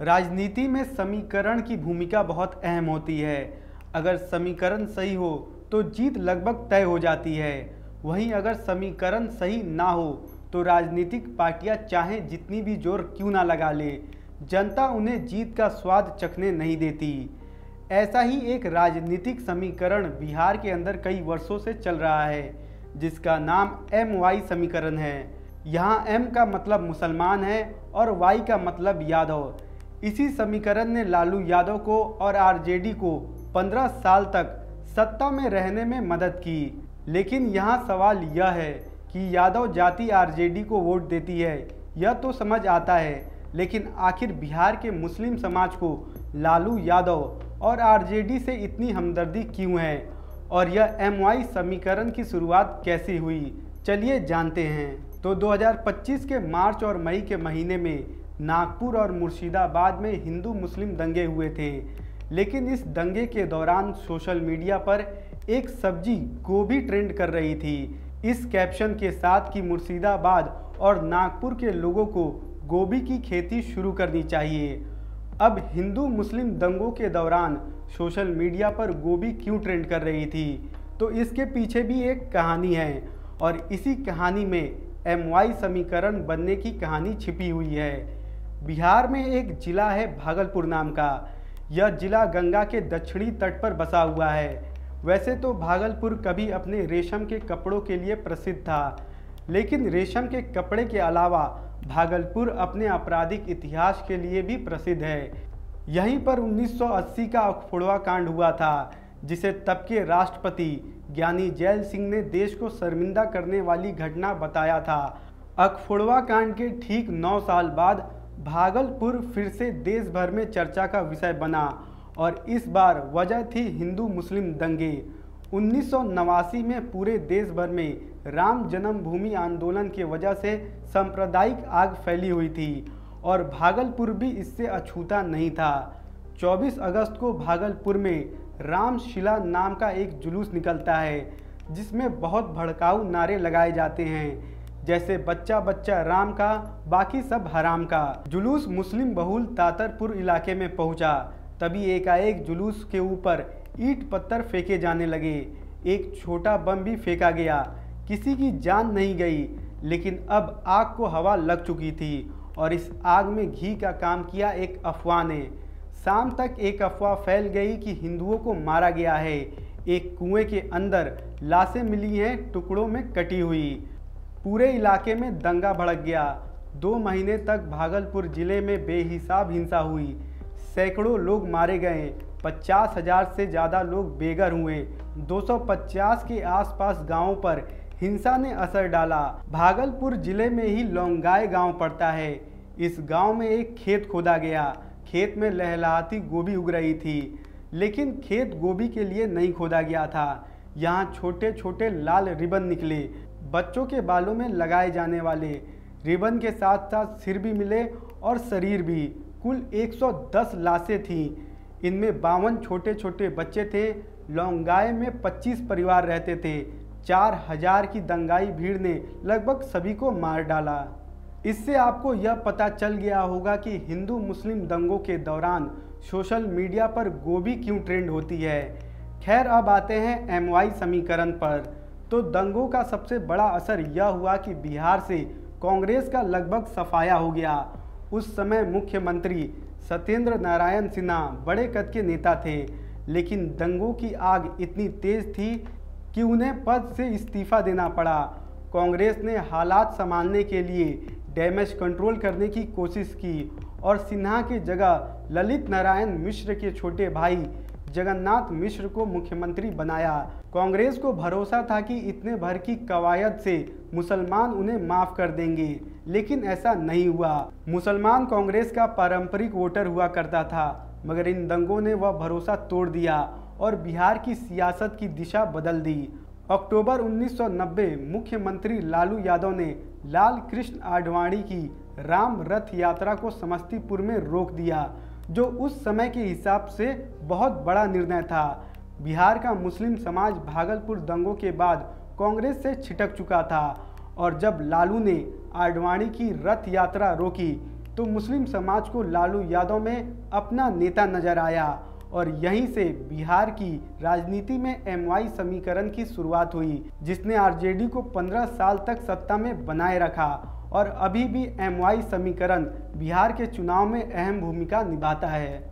राजनीति में समीकरण की भूमिका बहुत अहम होती है। अगर समीकरण सही हो तो जीत लगभग तय हो जाती है। वहीं अगर समीकरण सही ना हो तो राजनीतिक पार्टियां चाहें जितनी भी जोर क्यों ना लगा ले, जनता उन्हें जीत का स्वाद चखने नहीं देती। ऐसा ही एक राजनीतिक समीकरण बिहार के अंदर कई वर्षों से चल रहा है, जिसका नाम MY समीकरण है। यहाँ M का मतलब मुसलमान है और Y का मतलब यादव। इसी समीकरण ने लालू यादव को और RJD को 15 साल तक सत्ता में रहने में मदद की। लेकिन यहाँ सवाल यह है कि यादव जाति RJD को वोट देती है, यह तो समझ आता है, लेकिन आखिर बिहार के मुस्लिम समाज को लालू यादव और RJD से इतनी हमदर्दी क्यों है, और यह MY समीकरण की शुरुआत कैसे हुई, चलिए जानते हैं। तो 2025 के मार्च और मई के महीने में नागपुर और मुर्शिदाबाद में हिंदू मुस्लिम दंगे हुए थे। लेकिन इस दंगे के दौरान सोशल मीडिया पर एक सब्जी गोभी ट्रेंड कर रही थी, इस कैप्शन के साथ कि मुर्शिदाबाद और नागपुर के लोगों को गोभी की खेती शुरू करनी चाहिए। अब हिंदू मुस्लिम दंगों के दौरान सोशल मीडिया पर गोभी क्यों ट्रेंड कर रही थी, तो इसके पीछे भी एक कहानी है, और इसी कहानी में MY समीकरण बनने की कहानी छिपी हुई है। बिहार में एक जिला है भागलपुर नाम का। यह जिला गंगा के दक्षिणी तट पर बसा हुआ है। वैसे तो भागलपुर कभी अपने रेशम के कपड़ों के लिए प्रसिद्ध था, लेकिन रेशम के कपड़े के अलावा भागलपुर अपने आपराधिक इतिहास के लिए भी प्रसिद्ध है। यहीं पर 1980 का अखफोड़वा कांड हुआ था, जिसे तब के राष्ट्रपति ज्ञानी जैल सिंह ने देश को शर्मिंदा करने वाली घटना बताया था। अखफोड़वा कांड के ठीक 9 साल बाद भागलपुर फिर से देश भर में चर्चा का विषय बना, और इस बार वजह थी हिंदू मुस्लिम दंगे। 1989 में पूरे देश भर में राम जन्मभूमि आंदोलन की वजह से सांप्रदायिक आग फैली हुई थी, और भागलपुर भी इससे अछूता नहीं था। 24 अगस्त को भागलपुर में रामशिला नाम का एक जुलूस निकलता है, जिसमें बहुत भड़काऊ नारे लगाए जाते हैं, जैसे बच्चा बच्चा राम का, बाकी सब हराम का। जुलूस मुस्लिम बहुल तातरपुर इलाके में पहुंचा। तभी एकाएक जुलूस के ऊपर ईंट पत्थर फेंके जाने लगे। एक छोटा बम भी फेंका गया। किसी की जान नहीं गई, लेकिन अब आग को हवा लग चुकी थी, और इस आग में घी का काम किया एक अफवाह ने। शाम तक एक अफवाह फैल गई कि हिंदुओं को मारा गया है। एक कुएं के अंदर लाशें मिली हैं, टुकड़ों में कटी हुई। पूरे इलाके में दंगा भड़क गया। 2 महीने तक भागलपुर जिले में बेहिसाब हिंसा हुई। सैकड़ों लोग मारे गए। 50,000 से ज़्यादा लोग बेघर हुए। 250 के आसपास गांवों पर हिंसा ने असर डाला। भागलपुर जिले में ही लौंगाई गांव पड़ता है। इस गांव में एक खेत खोदा गया। खेत में लहलहाती गोभी उग रही थी, लेकिन खेत गोभी के लिए नहीं खोदा गया था। यहाँ छोटे छोटे लाल रिबन निकले, बच्चों के बालों में लगाए जाने वाले। रिबन के साथ साथ सिर भी मिले और शरीर भी। कुल 110 लाशें थीं। इनमें 52 छोटे छोटे बच्चे थे। लौंगाई में 25 परिवार रहते थे। 4000 की दंगाई भीड़ ने लगभग सभी को मार डाला। इससे आपको यह पता चल गया होगा कि हिंदू मुस्लिम दंगों के दौरान सोशल मीडिया पर गोभी क्यों ट्रेंड होती है। खैर, अब आते हैं MY समीकरण पर। तो दंगों का सबसे बड़ा असर यह हुआ कि बिहार से कांग्रेस का लगभग सफाया हो गया। उस समय मुख्यमंत्री सत्येंद्र नारायण सिन्हा बड़े कद के नेता थे, लेकिन दंगों की आग इतनी तेज थी कि उन्हें पद से इस्तीफा देना पड़ा। कांग्रेस ने हालात संभालने के लिए डैमेज कंट्रोल करने की कोशिश की, और सिन्हा की जगह ललित नारायण मिश्र के छोटे भाई जगन्नाथ मिश्र को मुख्यमंत्री बनाया। कांग्रेस को भरोसा था कि इतने भर की कवायद से मुसलमान उन्हें माफ कर देंगे, लेकिन ऐसा नहीं हुआ। मुसलमान कांग्रेस का पारंपरिक वोटर हुआ करता था, मगर इन दंगों ने वह भरोसा तोड़ दिया और बिहार की सियासत की दिशा बदल दी। अक्टूबर 1990 मुख्यमंत्री लालू यादव ने लाल कृष्ण आडवाणी की राम रथ यात्रा को समस्तीपुर में रोक दिया, जो उस समय के हिसाब से बहुत बड़ा निर्णय था। बिहार का मुस्लिम समाज भागलपुर दंगों के बाद कांग्रेस से छिटक चुका था, और जब लालू ने आडवाणी की रथ यात्रा रोकी तो मुस्लिम समाज को लालू यादव में अपना नेता नजर आया और यहीं से बिहार की राजनीति में MY समीकरण की शुरुआत हुई, जिसने RJD को 15 साल तक सत्ता में बनाए रखा और अभी भी MY समीकरण बिहार के चुनाव में अहम भूमिका निभाता है।